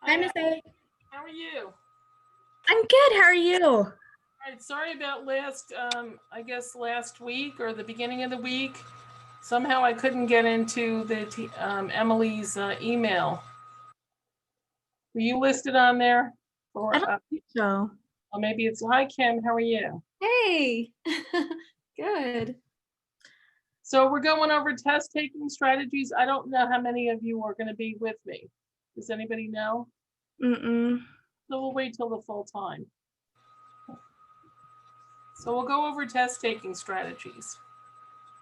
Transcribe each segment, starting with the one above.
Hi, Miss A. how are you? I'm good. How are you? All right, sorry about I guess last week or the beginning of the week. Somehow I couldn't get into Emily's email. Were you listed on there? I don't think so. Or maybe it's, hi Kim, how are you? Hey, good. So we're going over test taking strategies. I don't know how many of you are going to be with me. Does anybody know? Mm-mm. So we'll wait till the full time. So we'll go over test taking strategies.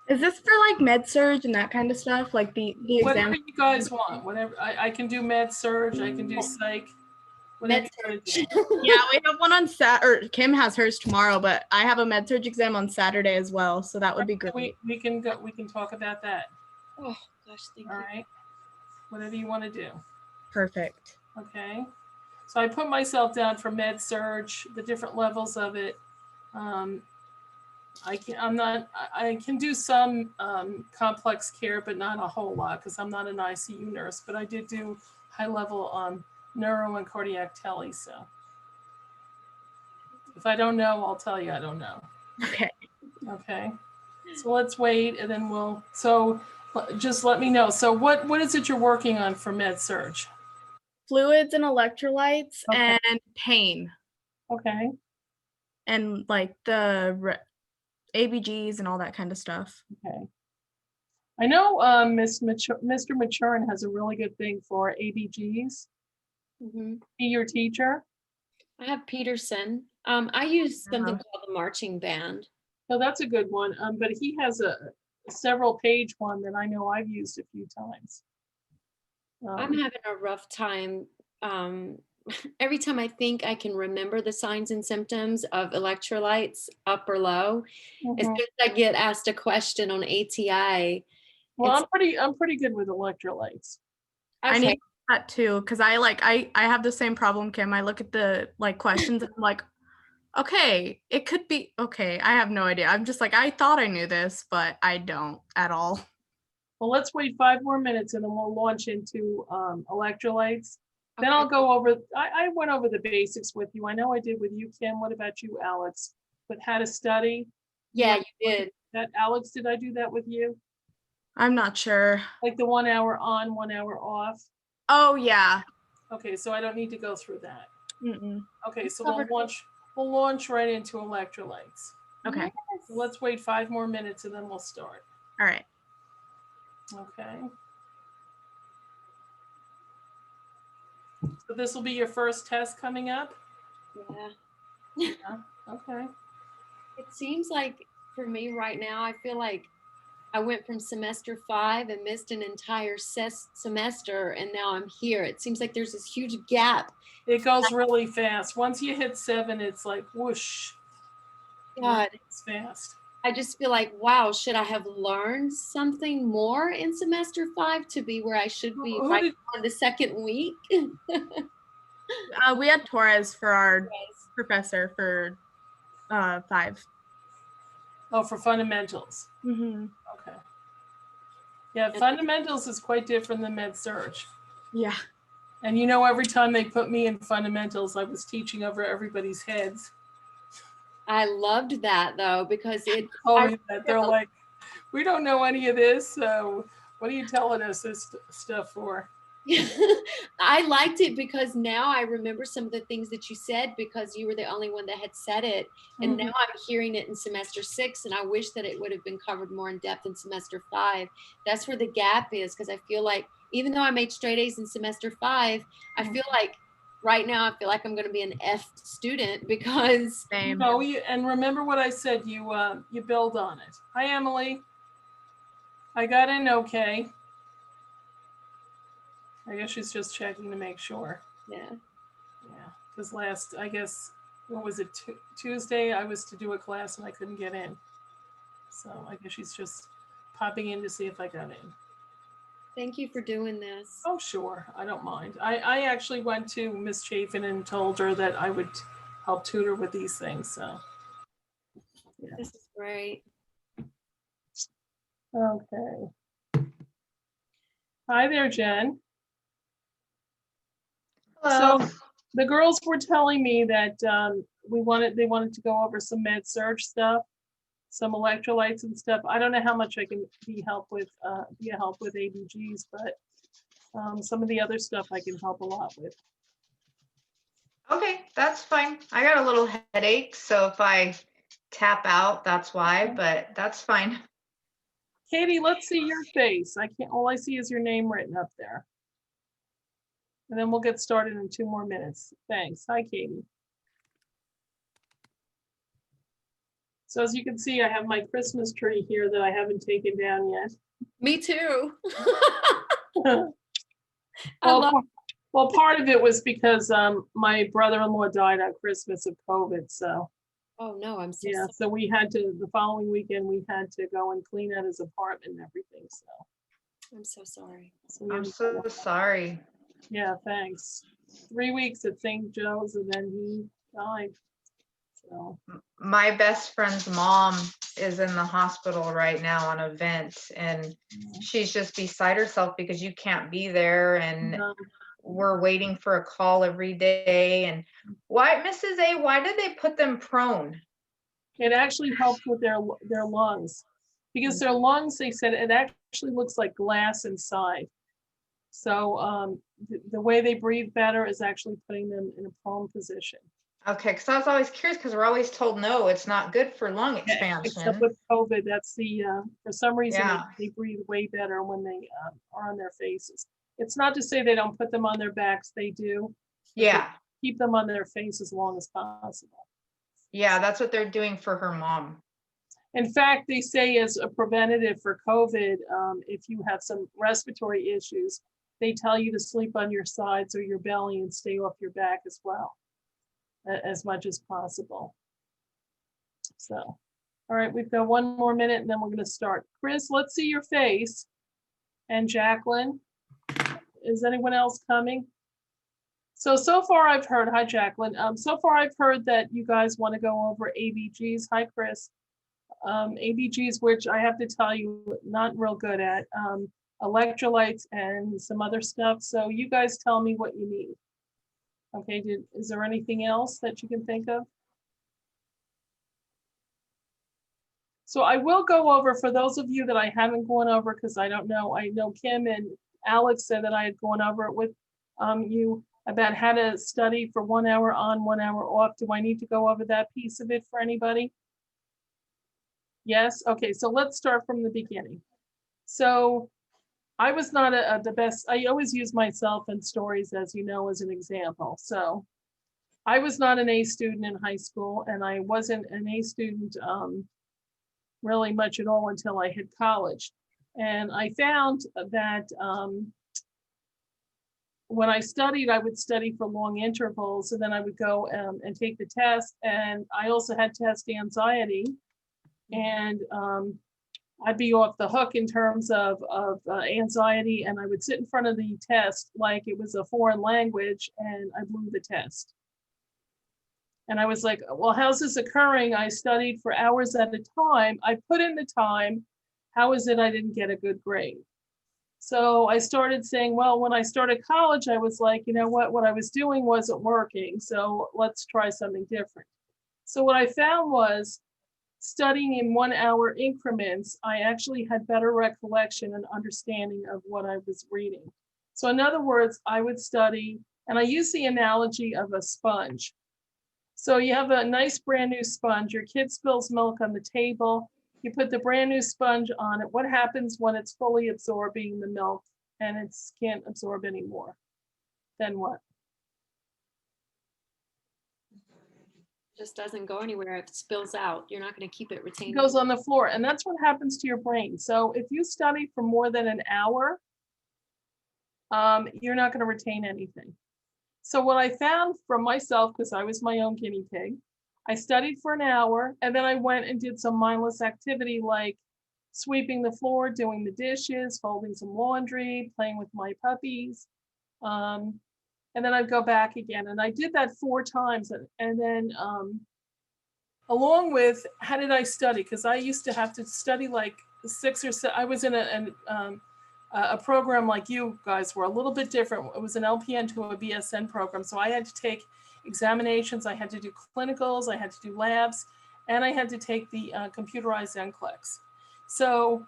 Is this for like med surge and that kind of stuff? Like the exam? Whatever you guys want. Whatever. I can do med surge. I can do psych. Whatever you want to do. Yeah, we have one on Kim has hers tomorrow, but I have a med surge exam on Saturday as well, so that would be great. We can go. We can talk about that. Oh gosh, thank you. All right. Whatever you want to do. Perfect. Okay. So I put myself down for med surge, the different levels of it. I can do some complex care, but not a whole lot because I'm not an ICU nurse, but I did do high level neuro and cardiac tele. So if I don't know, I'll tell you I don't know. Okay. Okay. So let's wait and then just let me know. So what is it you're working on for med surge? Fluids and electrolytes and pain. Okay. And like the ABGs and all that kind of stuff. Okay. I know Mr. Maturin has a really good thing for ABGs. Mm-hmm. He your teacher? I have Peterson. I use something called the marching band. So that's a good one. But he has a several page one that I know I've used a few times. I'm having a rough time. Every time I think I can remember the signs and symptoms of electrolytes, up or low, as soon as I get asked a question on ATI. Well, I'm pretty good with electrolytes. Okay. I need that too, because I have the same problem, Kim. I look at the like questions and I'm like, okay, it could be okay. I have no idea. I'm just like, I thought I knew this, but I don't at all. Well, let's wait 5 more minutes and then we'll launch into electrolytes. Then I'll go over, I went over the basics with you. I know I did with you, Kim. What about you, Alex? With how to study? Yeah, you did. Alex, did I do that with you? I'm not sure. Like the 1 hour on, 1 hour off? Oh, yeah. Okay, so I don't need to go through that. Mm-mm. Okay, so we'll launch right into electrolytes. Okay. So let's wait 5 more minutes and then we'll start. All right. Okay. So this will be your first test coming up? Yeah. Okay. It seems like for me right now, I feel like I went from semester 5 and missed an entire semester, and now I'm here. It seems like there's this huge gap. It goes really fast. Once you hit 7, it's like whoosh. God, it's fast. I just feel like, wow, should I have learned something more in semester 5 to be where I should be on the second week? We had Torres for our professor for 5. Oh, for fundamentals. Mm-hmm. Okay. Yeah, fundamentals is quite different than med surge. Yeah. And you know, every time they put me in fundamentals, I was teaching over everybody's heads. I loved that though, because they're like, we don't know any of this, so what are you telling us this stuff for? I liked it because now I remember some of the things that you said because you were the only one that had said it. And now I'm hearing it in semester 6, and I wish that it would have been covered more in depth in semester 5. That's where the gap is, because I feel like even though I made straight A's in semester 5, I feel like right now I feel like I'm going to be an F student because and remember what I said, you build on it. Hi, Emily. I got in okay. I guess she's just checking to make sure. Yeah. Because I guess, what was it, Tuesday, I was to do a class and I couldn't get in. So I guess she's just popping in to see if I got in. Thank you for doing this. Oh, sure. I don't mind. I actually went to Miss Chafin and told her that I would help tutor with these things. So. Yeah. This is great. Okay. Hi there, Jen. So Hello. the girls were telling me that they wanted to go over some med surge stuff, some electrolytes and stuff. I don't know how much I can be a help with ABGs, but some of the other stuff I can help a lot with. Okay, that's fine. I got a little headache, so if I tap out, that's why, but that's fine. Katie, let's see your face. All I see is your name written up there. And then we'll get started in 2 more minutes. Thanks. Hi, Katie. So as you can see, I have my Christmas tree here that I haven't taken down yet. Me too. Well, part of it was because my brother-in-law died on Christmas of COVID. So Oh no, I'm so yeah, sorry. so we had to, the following weekend, we had to go and clean out his apartment and everything. So I'm so sorry. we I'm had to- so sorry. Yeah, thanks. 3 weeks at St. Joe's and then he died. So My best friend's mom is in the hospital right now on a vent, and she's just beside herself because you can't be there, and we're waiting for a call every day. And why, Mrs. A, why did they put them prone? it actually helped with their lungs, because their lungs, they said, it actually looks like glass inside. So the way they breathe better is actually putting them in a prone position. Okay, because I was always curious, because we're always told, no, it's not good for lung Except expansion. with COVID, that's for some reason, Yeah. they breathe way better when they are on their faces. It's not to say they don't put them on their backs, they do. Yeah, Keep them on their face as long as possible. yeah, that's what they're doing for her mom. In fact, they say as a preventative for COVID, if you have some respiratory issues, they tell you to sleep on your sides or your belly and stay off your back as well, as much as possible. So, all right, we've got 1 more minute and then we're going to start. Chris, let's see your face. And Jacqueline, is anyone else coming? So far I've heard, hi Jacqueline, so far I've heard that you guys want to go over ABGs. Hi, Chris. ABGs, which I have to tell you, not real good at, electrolytes and some other stuff. So you guys tell me what you need. Okay, is there anything else that you can think of? So I will go over, for those of you that I haven't gone over, because I don't know, I know Kim and Alex said that I had gone over it with you about how to study for 1 hour on, 1 hour off. Do I need to go over that piece of it for anybody? Yes, okay, so let's start from the beginning. So I was not the best, I always use myself in stories, as you know, as an example. So I was not an A student in high school, and I wasn't an A student really much at all until I hit college. And I found that when I studied, I would study for long intervals, and then I would go and take the test. And I also had test anxiety, and I'd be off the hook in terms of anxiety, and I would sit in front of the test like it was a foreign language, and I blew the test. And I was like, well, how's this occurring? I studied for hours at a time. I put in the time. How is it I didn't get a good grade? So I started saying, well, when I started college, I was like, you know what I was doing wasn't working. So let's try something different. So what I found was, studying in 1 hour increments, I actually had better recollection and understanding of what I was reading. So in other words, I would study, and I use the analogy of a sponge. So you have a nice brand new sponge, your kid spills milk on the table, you put the brand new sponge on it. What happens when it's fully absorbing the milk and it can't absorb anymore? Then what? Just doesn't go anywhere. It spills out. You're not going to keep it It retained. goes on the floor, and that's what happens to your brain. So if you study for more than an hour, you're not going to retain anything. So what I found from myself, because I was my own guinea pig, I studied for an hour, and then I went and did some mindless activity like sweeping the floor, doing the dishes, folding some laundry, playing with my puppies. And then I'd go back again. And I did that 4 times. And then along with, how did I study? Because I used to have to study like 6 or 7, I was in a program like you guys were, a little bit different. It was an LPN to a BSN program. So I had to take examinations, I had to do clinicals, I had to do labs, and I had to take the computerized NCLEX. So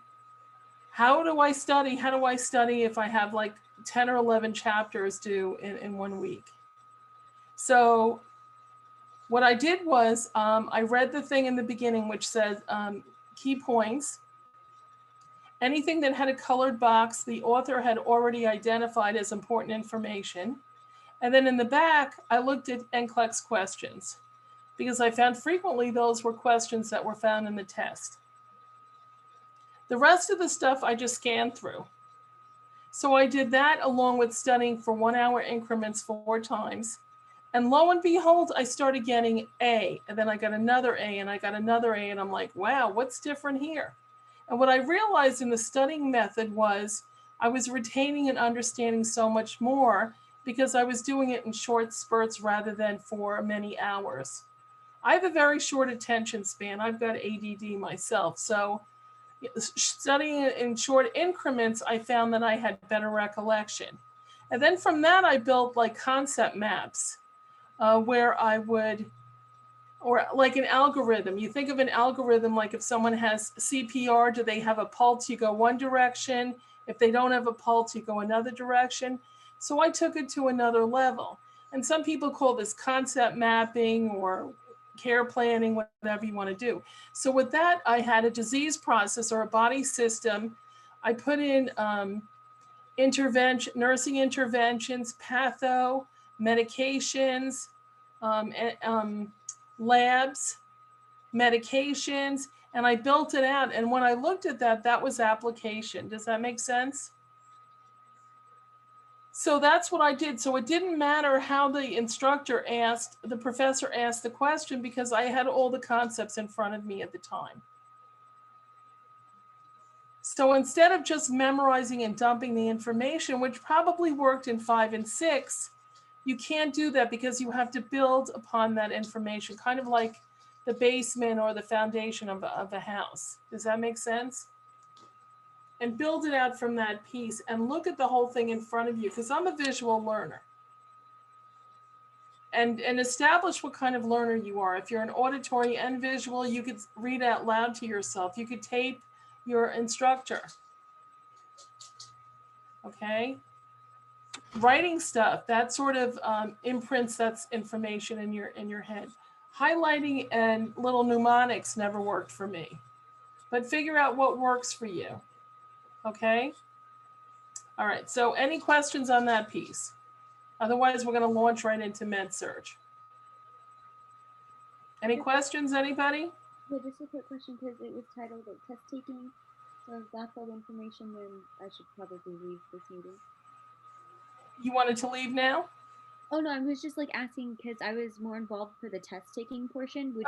how do I study? How do I study if I have like 10 or 11 chapters due in 1 week? So what I did was I read the thing in the beginning, which said key points. Anything that had a colored box, the author had already identified as important information. And then in the back, I looked at NCLEX questions because I found frequently those were questions that were found in the test. The rest of the stuff I just scanned through. So I did that along with studying for 1 hour increments 4 times. And lo and behold, I started getting A, and then I got another A, and I got another A, and I'm like, wow, what's different here? And what I realized in the studying method was I was retaining and understanding so much more because I was doing it in short spurts rather than for many hours. I have a very short attention span. I've got ADD myself. So studying it in short increments, I found that I had better recollection. And then from that, I built like concept maps where I would, or like an algorithm. You think of an algorithm like if someone has CPR, do they have a pulse? You go one direction. If they don't have a pulse, you go another direction. So I took it to another level. And some people call this concept mapping or care planning, whatever you want to do. So with that, I had a disease process or a body system. I put in nursing interventions, patho, medications, labs, medications, and I built it out. And when I looked at that, that was application. Does that make sense? So that's what I did. So it didn't matter how the professor asked the question because I had all the concepts in front of me at the time. So instead of just memorizing and dumping the information, which probably worked in 5 and 6, you can't do that because you have to build upon that information, kind of like the basement or the foundation of a house. Does that make sense? And build it out from that piece and look at the whole thing in front of you, because I'm a visual learner. And establish what kind of learner you are. If you're an auditory and visual, you could read out loud to yourself. You could tape your instructor. Okay? Writing stuff, that sort of imprints that's information in your head. Highlighting and little mnemonics never worked for me. But figure out what works for you. Okay? All right, so any questions on that piece? Otherwise, we're going to launch right into MedSurg. Any questions, anybody? Yeah, just a quick question because it was titled like test taking. So if that's all the information, then I should probably leave this meeting. You wanted to leave now? Oh no, I was just like asking because I was more involved for the test taking portion, which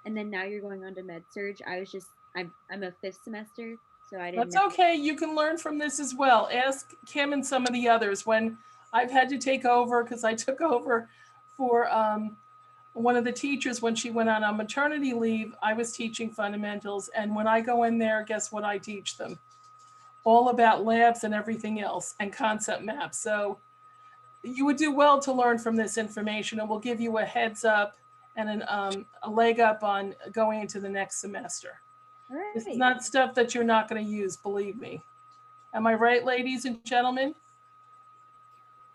and then now you're going on to MedSurg. I was just I'm a 5th semester, so I didn't. That's okay. You can learn from this as well. Ask Kim and some of the others. When I've had to take over, because I took over for one of the teachers when she went out on maternity leave, I was teaching fundamentals. And when I go in there, guess what I teach them? All about labs and everything else and concept maps. So you would do well to learn from this information. It will give you a heads up and a leg up on going into the next semester. All right. This is not stuff that you're not going to use, believe me. Am I right, ladies and gentlemen?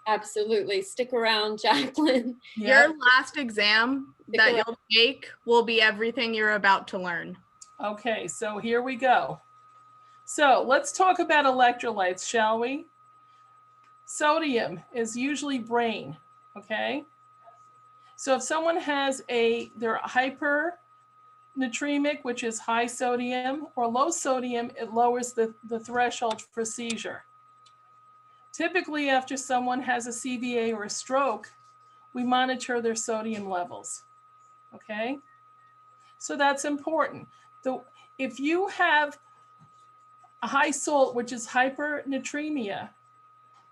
Absolutely. Stick around, Jacqueline. Your last exam that you'll take will be everything you're about to learn. Okay, so here we go. So let's talk about electrolytes, shall we? Sodium is usually brain, okay? So if someone has they're hypernatremic, which is high sodium, or low sodium, it lowers the threshold for seizure. Typically, after someone has a CVA or a stroke, we monitor their sodium levels, okay? So that's important. If you have a high salt, which is hypernatremia,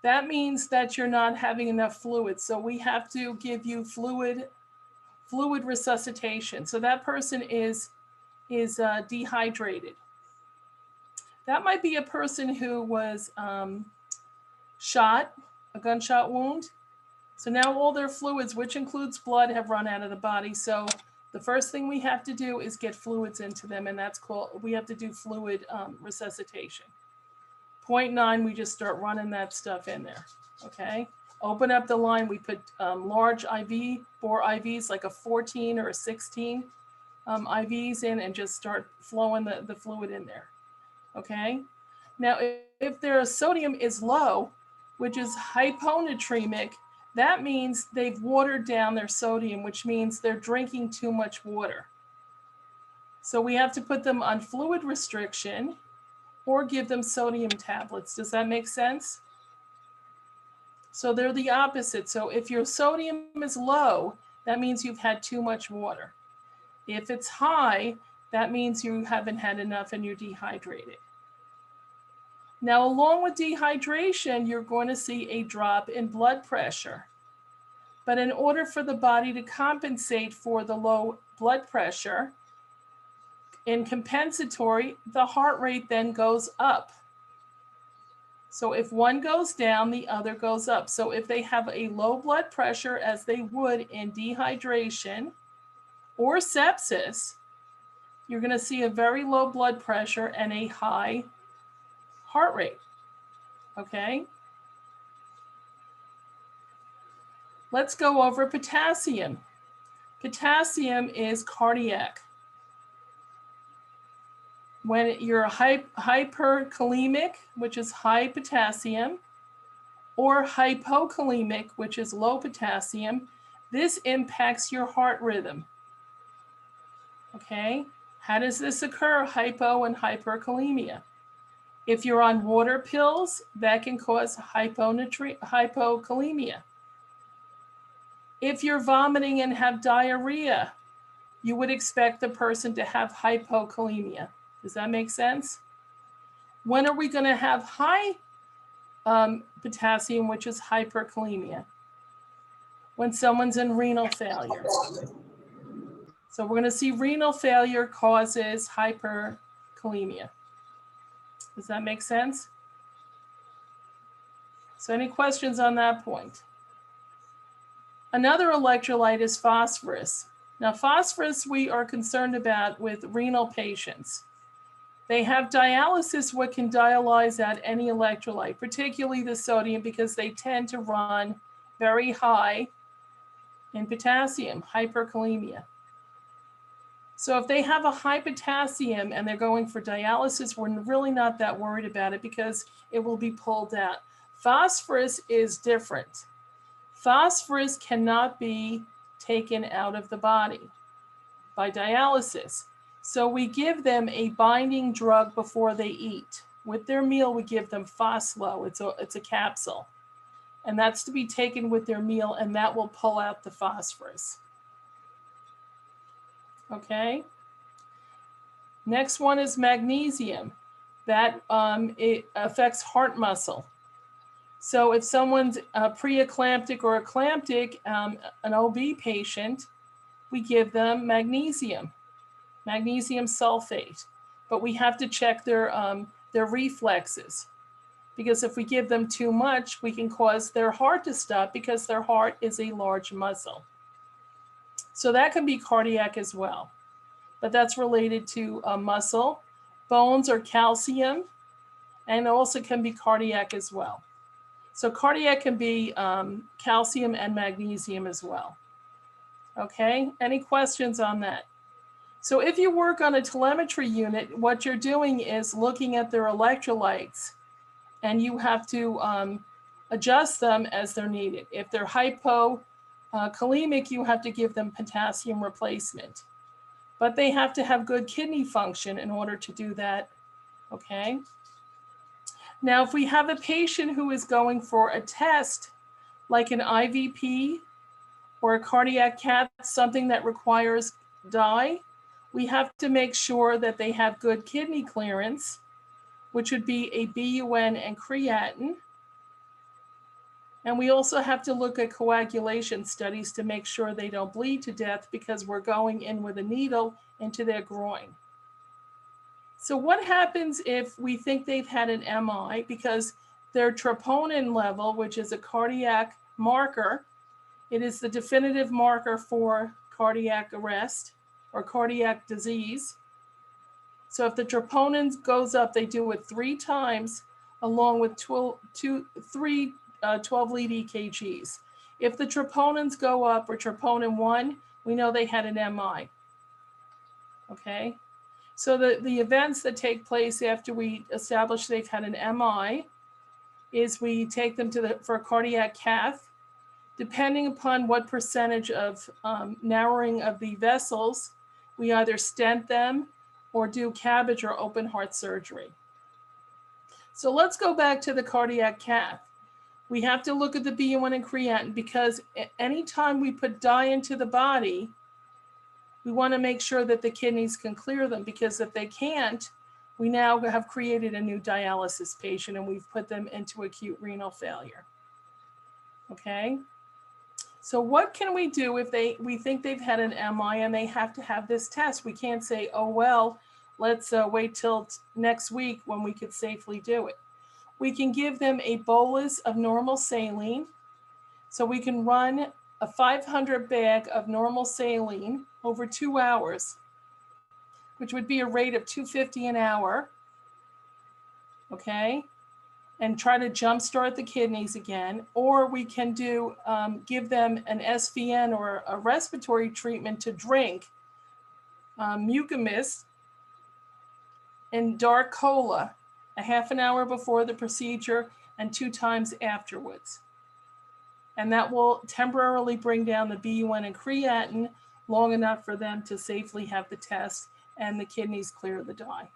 that means that you're not having enough fluid. So we have to give you fluid resuscitation. So that person is dehydrated. That might be a person who was shot, a gunshot wound. So now all their fluids, which includes blood, have run out of the body. So the first thing we have to do is get fluids into them, and that's called, we have to do fluid resuscitation. 0.9, we just start running that stuff in there, okay? Open up the line, we put large IV, bore IVs, like a 14 or a 16 IVs in, and just start flowing the fluid in there, okay? Now, if their sodium is low, which is hyponatremic, that means they've watered down their sodium, which means they're drinking too much water. So we have to put them on fluid restriction or give them sodium tablets. Does that make sense? So they're the opposite. So if your sodium is low, that means you've had too much water. If it's high, that means you haven't had enough and you're dehydrated. Now, along with dehydration, you're going to see a drop in blood pressure. But in order for the body to compensate for the low blood pressure, in compensatory, the heart rate then goes up. So if one goes down, the other goes up. So if they have a low blood pressure, as they would in dehydration or sepsis, you're going to see a very low blood pressure and a high heart rate, okay? Let's go over potassium. Potassium is cardiac. When you're hyperkalemic, which is high potassium, or hypokalemic, which is low potassium, this impacts your heart rhythm, okay? How does this occur, hypo and hyperkalemia? If you're on water pills, that can cause hypokalemia. If you're vomiting and have diarrhea, you would expect the person to have hypokalemia. Does that make sense? When are we going to have high potassium, which is hyperkalemia? When someone's in renal failure. So we're going to see renal failure causes hyperkalemia. Does that make sense? So any questions on that point? Another electrolyte is phosphorus. Now, phosphorus we are concerned about with renal patients. They have dialysis, what can dialyze out any electrolyte, particularly the sodium, because they tend to run very high in potassium, hyperkalemia. So if they have a high potassium and they're going for dialysis, we're really not that worried about it because it will be pulled out. Phosphorus is different. Phosphorus cannot be taken out of the body by dialysis. So we give them a binding drug before they eat. With their meal, we give them Phoslo. It's a capsule. And that's to be taken with their meal, and that will pull out the phosphorus. Okay. Next one is magnesium. That it affects heart muscle. So if someone's preeclamptic or eclamptic, an OB patient, we give them magnesium sulfate. But we have to check their reflexes, because if we give them too much, we can cause their heart to stop because their heart is a large muscle. So that can be cardiac as well, but that's related to muscle, bones, or calcium, and also can be cardiac as well. So cardiac can be calcium and magnesium as well. Okay, any questions on that? So if you work on a telemetry unit, what you're doing is looking at their electrolytes, and you have to adjust them as they're needed. If they're hypokalemic, you have to give them potassium replacement. But they have to have good kidney function in order to do that, okay? Now, if we have a patient who is going for a test, like an IVP or a cardiac cath, something that requires dye, we have to make sure that they have good kidney clearance, which would be a BUN and creatinine. And we also have to look at coagulation studies to make sure they don't bleed to death, because we're going in with a needle into their groin. So what happens if we think they've had an MI? Because their troponin level, which is a cardiac marker, it is the definitive marker for cardiac arrest or cardiac disease. So if the troponin goes up, they do it 3 times along with 3 12-lead EKGs. If the troponins go up, or troponin 1, we know they had an MI. Okay, so the events that take place after we establish they've had an MI is we take them for a cardiac cath. Depending upon what percentage of narrowing of the vessels, we either stent them or do CABG or open heart surgery. So let's go back to the cardiac cath. We have to look at the BUN and creatinine, because anytime we put dye into the body, we want to make sure that the kidneys can clear them, because if they can't, we now have created a new dialysis patient and we've put them into acute renal failure. Okay, so what can we do if we think they've had an MI and they have to have this test? We can't say, oh, well, let's wait till next week when we could safely do it. We can give them a bolus of normal saline. So we can run a 500 bag of normal saline over 2 hours, which would be a rate of 250 an hour, okay? And try to jumpstart the kidneys again. Or we can do, give them an SVN or a respiratory treatment to drink, Mucimus and dark cola, a half an hour before the procedure and 2 times afterwards. And that will temporarily bring down the BUN and creatinine long enough for them to safely have the test and the kidneys clear the dye.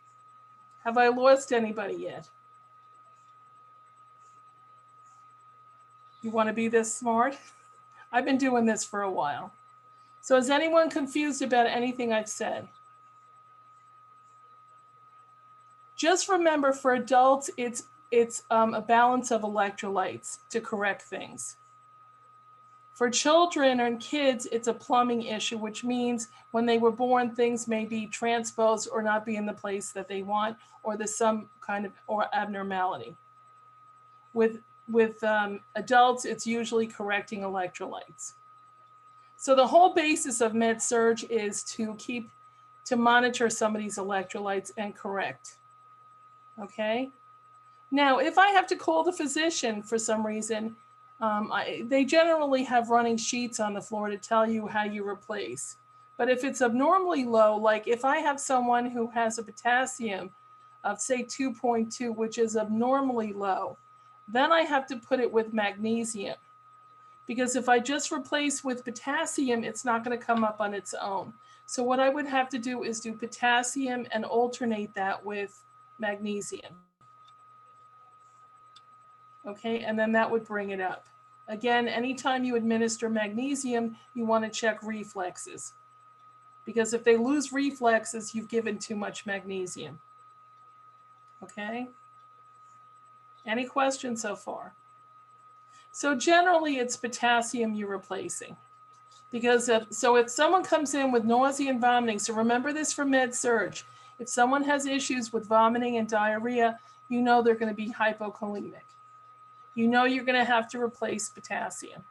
Have I lost anybody yet? You want to be this smart? I've been doing this for a while. So is anyone confused about anything I've said? Just remember, for adults, it's a balance of electrolytes to correct things. For children and kids, it's a plumbing issue, which means when they were born, things may be transposed or not be in the place that they want, or there's some kind of abnormality. With adults, it's usually correcting electrolytes. So the whole basis of Med-Surg is to monitor somebody's electrolytes and correct. Okay. Now, if I have to call the physician for some reason, they generally have running sheets on the floor to tell you how you replace. But if it's abnormally low, like if I have someone who has a potassium of say 2.2, which is abnormally low, then I have to put it with magnesium. Because if I just replace with potassium, it's not going to come up on its own. So what I would have to do is do potassium and alternate that with magnesium. Okay, and then that would bring it up. Again, anytime you administer magnesium, you want to check reflexes. Because if they lose reflexes, you've given too much magnesium. Okay? Any questions so far? So generally it's potassium you're replacing. Because if someone comes in with nausea and vomiting, so remember this for Med-Surg, if someone has issues with vomiting and diarrhea, you know they're going to be hypokalemic. You know you're going to have to replace potassium.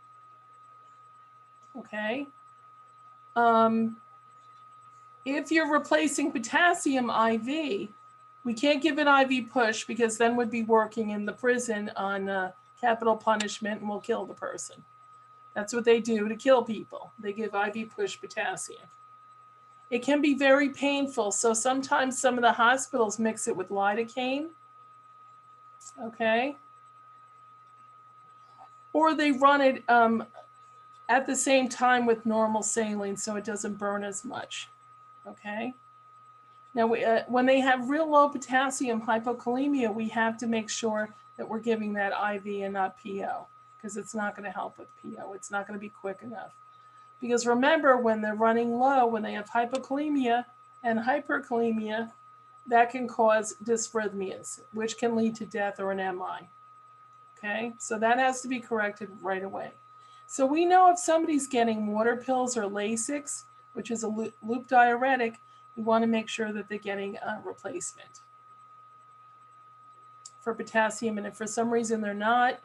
Okay? If you're replacing potassium IV, we can't give an IV push, because then we'd be working in the prison on capital punishment and we'll kill the person. That's what they do to kill people. They give IV push potassium. It can be very painful. So sometimes some of the hospitals mix it with lidocaine. Okay. Or they run it at the same time with normal saline so it doesn't burn as much. Okay. Now, when they have real low potassium hypokalemia, we have to make sure that we're giving that IV and not PO, because it's not going to help with PO. It's not going to be quick enough. Because remember, when they're running low, when they have hypokalemia and hyperkalemia, that can cause dysrhythmias, which can lead to death or an MI. Okay, so that has to be corrected right away. So we know if somebody's getting water pills or Lasix, which is a loop diuretic, You want to make sure that they're getting a replacement for potassium, and if for some reason they're not.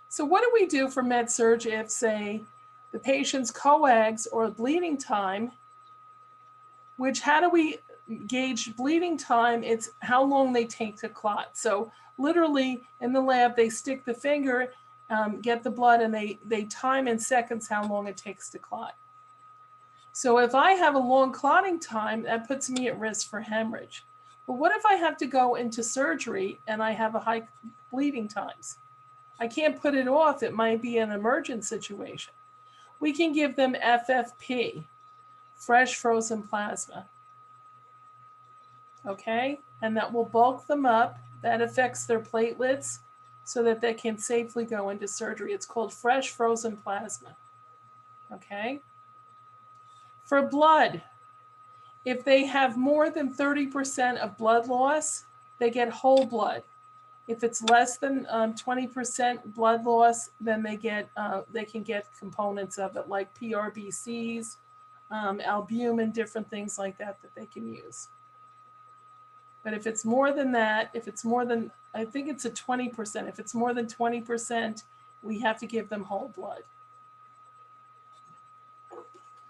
So what do we do for med-surg if, say, the patient's coags or bleeding time, which how do we gauge bleeding time? It's how long they take to clot. So literally in the lab, they stick the finger, get the blood, and they time in seconds how long it takes to clot. So if I have a long clotting time, that puts me at risk for hemorrhage. But what if I have to go into surgery and I have a high bleeding times? I can't put it off. It might be an emergent situation. We can give them FFP, fresh frozen plasma. Okay, and that will bulk them up. That affects their platelets so that they can safely go into surgery. It's called fresh frozen plasma. Okay. For blood, if they have more than 30% of blood loss, they get whole blood. If it's less than 20% blood loss, then they can get components of it like PRBCs, albumin, different things like that they can use. But if it's more than that, if it's more than, I think it's a 20%. If it's more than 20%, we have to give them whole blood.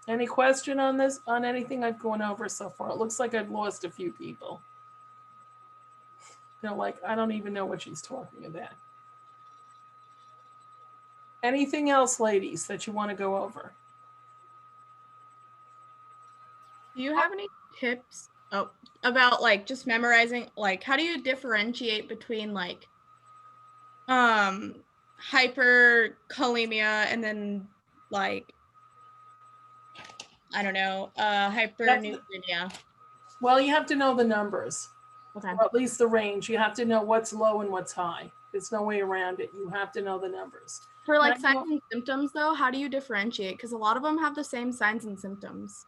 Any question on this, on anything I've gone over so far? It looks like I've lost a few people. They're like, I don't even know what she's talking about. Anything else, ladies, that you want to go over? Do you have any tips about like just memorizing, like how do you differentiate between like hyperkalemia and then like, I don't know, hypernatremia? Well, you have to know the numbers, Okay. or at least the range. You have to know what's low and what's high. There's no way around it. You have to know the numbers. For like signs and symptoms though, how do you differentiate? Because a lot of them have the same signs and symptoms.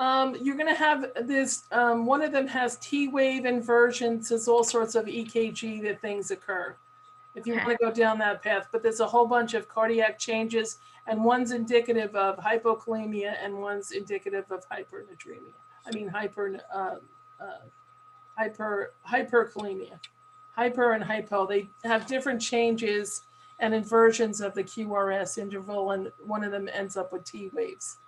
You're going to have this, one of them has T-wave inversions. There's all sorts of EKG that things occur if you want to go down that path. But there's a whole bunch of cardiac changes, and one's indicative of hypokalemia and one's indicative of hypernatremia. I mean, hyperkalemia. Hyper and hypo, they have different changes and inversions of the QRS interval, and one of them ends up with T waves.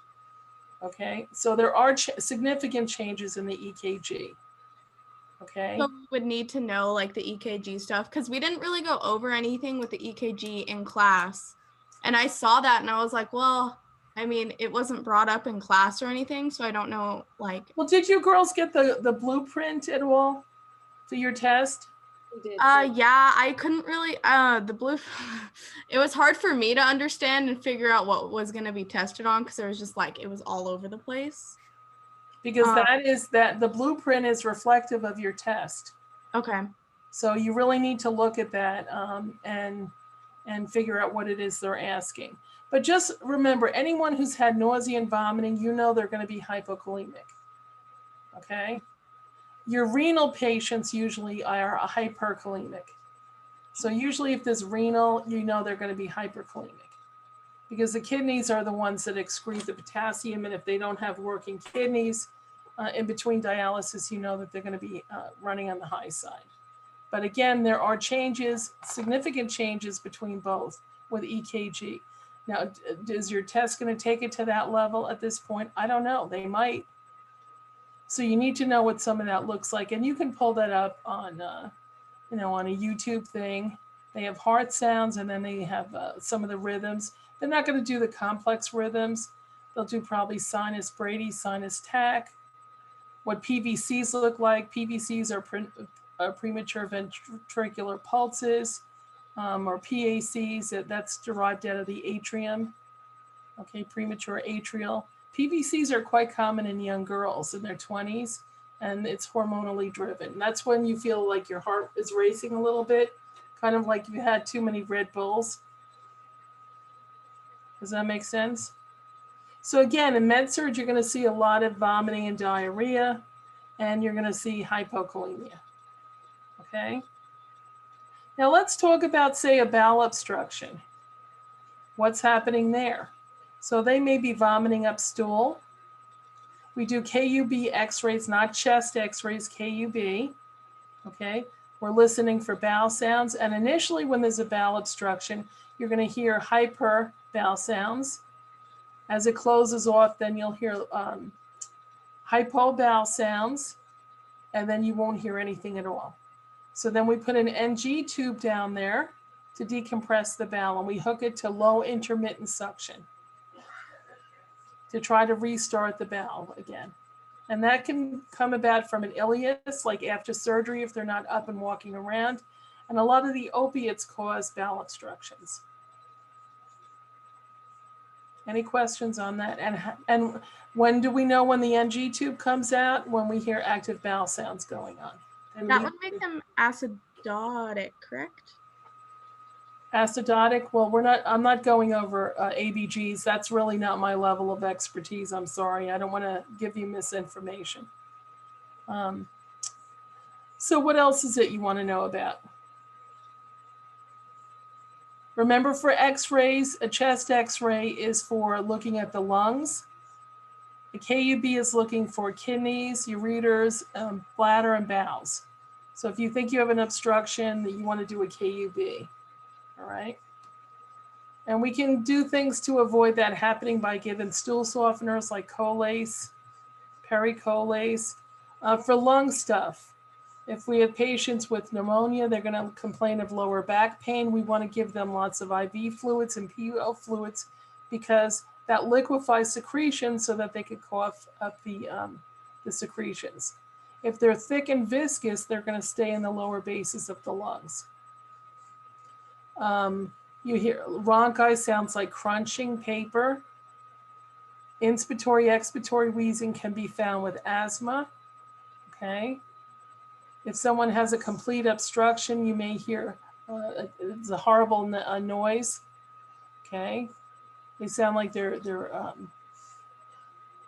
Okay, so there are significant changes in the EKG. Okay. So we would need to know like the EKG stuff because we didn't really go over anything with the EKG in class. And I saw that and I was like, well, I mean, it wasn't brought up in class or anything, so I don't know, like. Well, did you girls get the blueprint at all for your test? We did. Yeah, I couldn't really, it was hard for me to understand and figure out what was going to be tested on because it was just like, it was all over the place. Because the blueprint is reflective of your test. Okay. So you really need to look at that and figure out what it is they're asking. But just remember, anyone who's had nausea and vomiting, you know they're going to be hypokalemic. Okay. Your renal patients usually are hyperkalemic. So usually if there's renal, you know they're going to be hyperkalemic because the kidneys are the ones that excrete the potassium. And if they don't have working kidneys in between dialysis, you know that they're going to be running on the high side. But again, there are changes, significant changes between both with EKG. Now, is your test going to take it to that level at this point? I don't know. They might. So you need to know what some of that looks like, and you can pull that up on, on a YouTube thing. They have heart sounds, and then they have some of the rhythms. They're not going to do the complex rhythms. They'll do probably sinus brady, sinus tach. What PVCs look like. PVCs are premature ventricular pulses, or PACs. That's derived out of the atrium. Okay, premature atrial. PVCs are quite common in young girls in their 20s, and it's hormonally driven. That's when you feel like your heart is racing a little bit, kind of like you had too many Red Bulls. Does that make sense? So again, in med-surg, you're going to see a lot of vomiting and diarrhea, and you're going to see hypokalemia. Okay? Now let's talk about, say, a bowel obstruction. What's happening there? So they may be vomiting up stool. We do KUB x-rays, not chest x-rays, KUB, okay? We're listening for bowel sounds. And initially when there's a bowel obstruction, you're gonna hear hyper bowel sounds. As it closes off, then you'll hear hypo bowel sounds, and then you won't hear anything at all. So then we put an NG tube down there to decompress the bowel, and we hook it to low intermittent suction to try to restart the bowel again. And that can come about from an ileus, like after surgery, if they're not up and walking around. And a lot of the opiates cause bowel obstructions. Any questions on that? And when do we know when the NG tube comes out? When we hear active bowel sounds going on. And That would make them acidotic, correct? Acidotic, well, I'm not going over ABGs. That's really not my level of expertise. I'm sorry. I don't want to give you misinformation. So what else is it you want to know about? Remember, for x-rays, a chest x-ray is for looking at the lungs. The KUB is looking for kidneys, ureters, bladder, and bowels. So if you think you have an obstruction, that you want to do a KUB. All right. And we can do things to avoid that happening by giving stool softeners like Colase, Pericolase. For lung stuff, if we have patients with pneumonia, they're going to complain of lower back pain. We want to give them lots of IV fluids and PUL fluids because that liquefies secretion so that they could cough up the secretions. If they're thick and viscous, they're going to stay in the lower bases of the lungs. You hear rhonchi sounds like crunching paper. Inspiratory, expiratory wheezing can be found with asthma. Okay. If someone has a complete obstruction, you may hear it's a horrible noise. Okay. They sound like that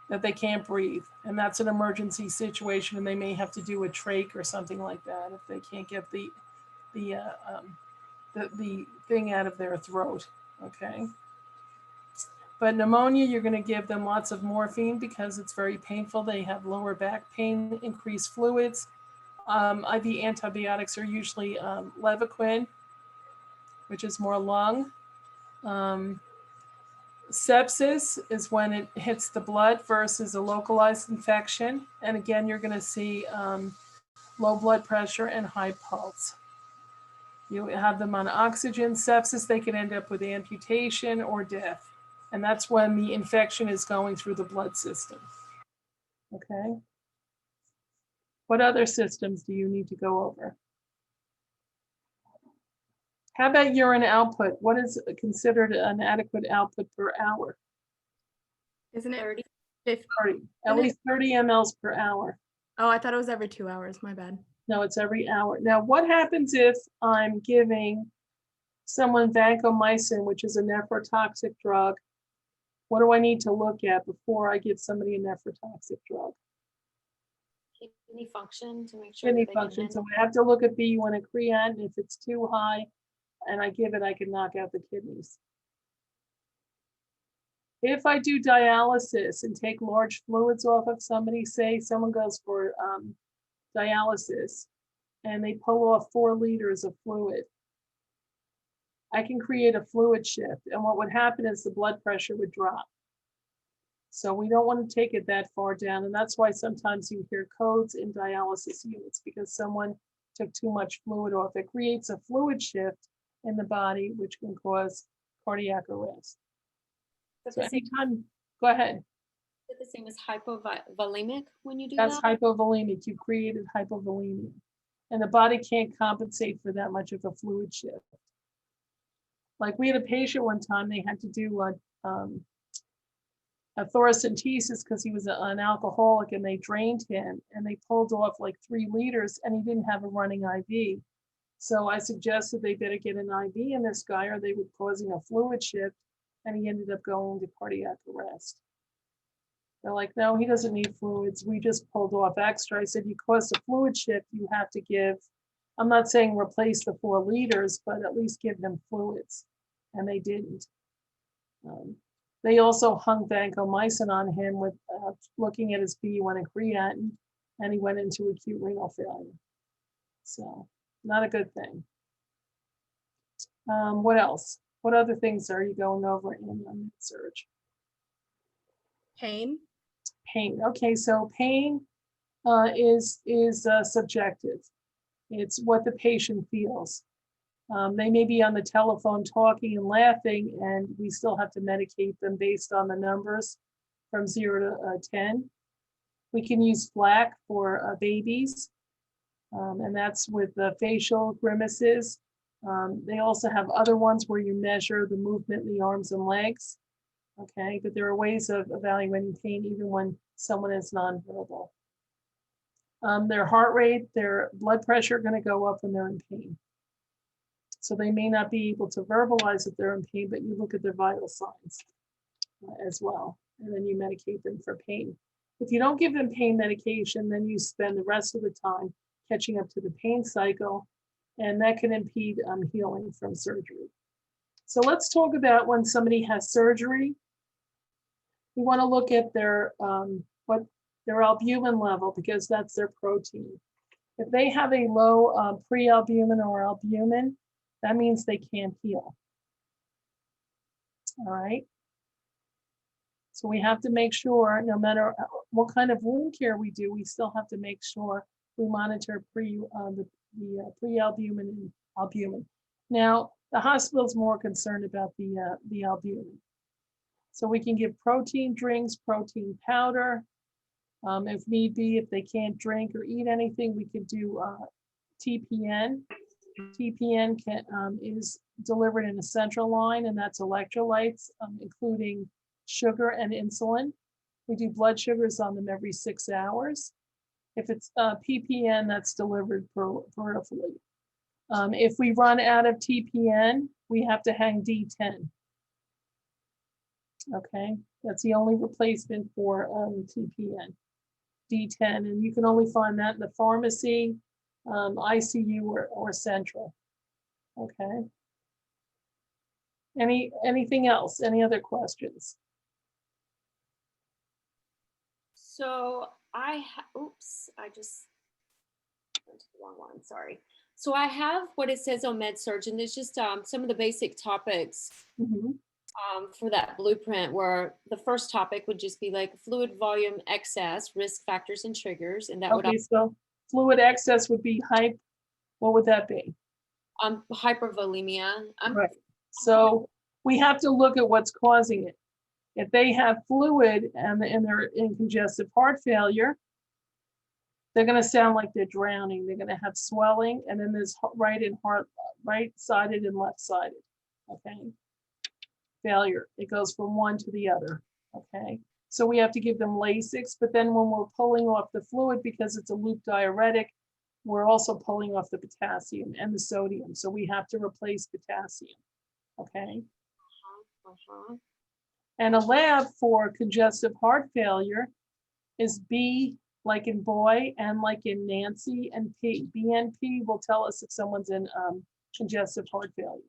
they can't breathe, and that's an emergency situation, and they may have to do a trach or something like that if they can't get the thing out of their throat, okay? But pneumonia, you're gonna give them lots of morphine because it's very painful. They have lower back pain, increased fluids. IV antibiotics are usually Levaquin, which is more lung. Sepsis is when it hits the blood versus a localized infection. And again, you're gonna see low blood pressure and high pulse. You have them on oxygen. Sepsis, they can end up with amputation or death. And that's when the infection is going through the blood system. Okay. What other systems do you need to go over? How about urine output? What is considered an adequate output per hour? Isn't it 30? 30, at least 30 mLs per hour. Oh, I thought it was every 2 hours. My bad. No, it's every hour. Now, what happens if I'm giving someone vancomycin, which is a nephrotoxic drug? What do I need to look at before I give somebody a nephrotoxic drug? Kidney function to make sure. Kidney that they can function. So handle- I have to look at BU1 and creatinine. If it's too high and I give it, I can knock out the kidneys. If I do dialysis and take large fluids off of somebody, say someone goes for dialysis and they pull off 4 liters of fluid, I can create a fluid shift. And what would happen is the blood pressure would drop. So we don't want to take it that far down. And that's why sometimes you hear codes in dialysis units because someone took too much fluid off. It creates a fluid shift in the body, which can cause cardiac arrest. So anytime, go ahead. Is it the same as hypovolemic when you do That's that? hypovolemic. You created hypovolemia. And the body can't compensate for that much of a fluid shift. Like we had a patient one time, they had to do a thoracentesis because he was an alcoholic and they drained him and they pulled off like 3 liters and he didn't have a running IV. So I suggested they better get an IV in this guy or they were causing a fluid shift and he ended up going to cardiac arrest. They're like, no, he doesn't need fluids. We just pulled off extra. I said, you caused a fluid shift, you have to give, I'm not saying replace the 4 liters, but at least give them fluids. And they didn't. They also hung vancomycin on him with looking at his BUN and creatinine, and he went into acute renal failure. So not a good thing. What else? What other things are you going over in med-surg? Pain. Pain. Okay, so pain is subjective. It's what the patient feels. They may be on the telephone talking and laughing, and we still have to medicate them based on the numbers from 0 to 10. We can use FLAC for babies, and that's with the facial grimaces. They also have other ones where you measure the movement in the arms and legs. Okay, but there are ways of evaluating pain even when someone is nonverbal. Their heart rate, their blood pressure are going to go up when they're in pain. So they may not be able to verbalize that they're in pain, but you look at their vital signs as well, and then you medicate them for pain. If you don't give them pain medication, then you spend the rest of the time catching up to the pain cycle, and that can impede healing from surgery. So let's talk about when somebody has surgery. We want to look at their their albumin level, because that's their protein. If they have a low pre-albumin or albumin, that means they can't heal. All right. So we have to make sure, no matter what kind of wound care we do, we still have to make sure we monitor the pre-albumin and albumin. Now, the hospital is more concerned about the albumin. So we can give protein drinks, protein powder. If need be, if they can't drink or eat anything, we could do TPN. TPN is delivered in a central line, and that's electrolytes, including sugar and insulin. We do blood sugars on them every 6 hours. If it's PPN, that's delivered peripherally. If we run out of TPN, we have to hang D10. Okay, that's the only replacement for TPN, D10, and you can only find that in the pharmacy, ICU, or central. Okay. Anything else? Any other questions? So oops, I just went to the wrong one, sorry. So I have what it says on med-surg, and it's just some of the basic topics for that blueprint, where the first topic would just be like fluid volume excess, risk factors and triggers. And that okay, so fluid excess would be what would that be? Hypervolemia. Right. So we have to look at what's causing it. If they have fluid and they're in congestive heart failure, they're going to sound like they're drowning. They're going to have swelling, and then there's right-sided and left-sided. Okay. Failure. It goes from one to the other. Okay. So we have to give them Lasix, but then when we're pulling off the fluid, because it's a loop diuretic, we're also pulling off the potassium and the sodium. So we have to replace potassium. Okay. And a lab for congestive heart failure is B, like in boy, and like in Nancy, and P. BNP will tell us if someone's in congestive heart failure.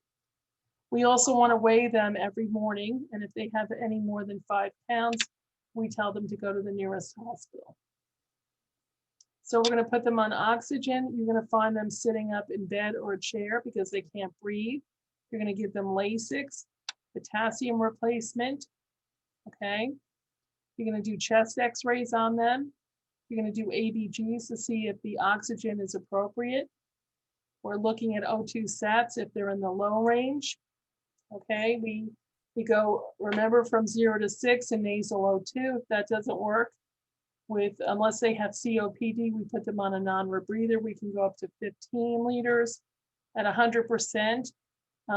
We also want to weigh them every morning, and if they have any more than 5 pounds, we tell them to go to the nearest hospital. So we're going to put them on oxygen. You're going to find them sitting up in bed or a chair because they can't breathe. You're going to give them Lasix, potassium replacement. Okay. You're going to do chest x-rays on them. You're going to do ABGs to see if the oxygen is appropriate. We're looking at O2 sats if they're in the low range. Okay, we go, remember, from 0 to 6 in nasal O2. If that doesn't work, unless they have COPD, we put them on a non-rebreather. We can go up to 15 liters at 100%.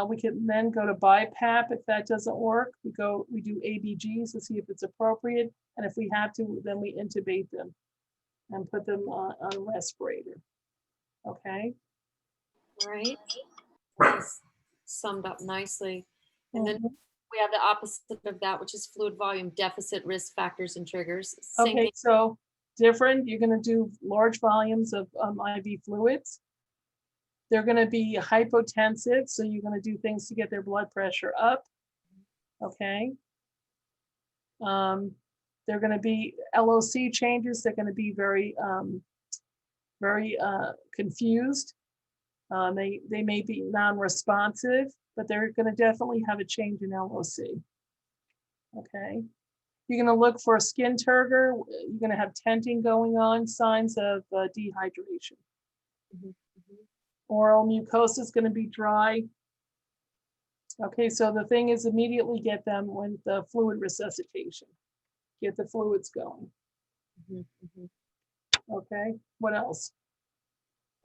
We can then go to BiPAP if that doesn't work. We do ABGs to see if it's appropriate, and if we have to, then we intubate them and put them on a respirator. Okay. Right. That's summed up nicely. And then we have the opposite of that, which is fluid volume deficit, risk factors and triggers. Same okay, thing. so different. You're going to do large volumes of IV fluids. They're going to be hypotensive, so you're going to do things to get their blood pressure up. Okay. They're going to be LOC changes. They're going to be very, very confused. They may be non-responsive, but they're going to definitely have a change in LOC. Okay. You're going to look for skin turgor. You're going to have tenting going on, signs of dehydration. Oral mucosa is going to be dry. Okay, so the thing is immediately get them with the fluid resuscitation. Get the fluids going. Okay, what else?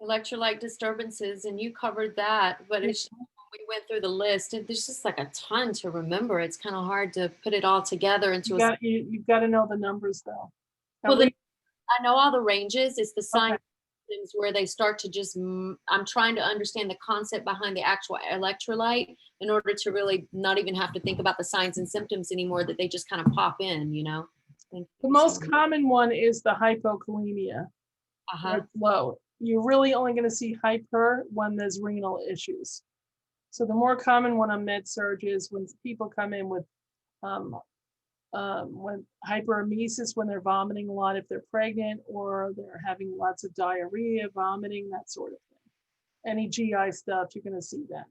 Electrolyte disturbances, and you covered that, but it's we went through the list, and there's just like a ton to remember. It's kind of hard to put it all together into You've got to know the numbers though. Well, I know all the ranges. It's the signs Okay. where they start to just, I'm trying to understand the concept behind the actual electrolyte in order to really not even have to think about the signs and symptoms anymore, that they just kind of pop in, you know? The most common one is the hypokalemia. It's low. You're really only going to see hyper when there's renal issues. So the more common one on med surg is when people come in with when hyperemesis, when they're vomiting a lot, if they're pregnant, or they're having lots of diarrhea, vomiting, that sort of thing. Any GI stuff, you're going to see that.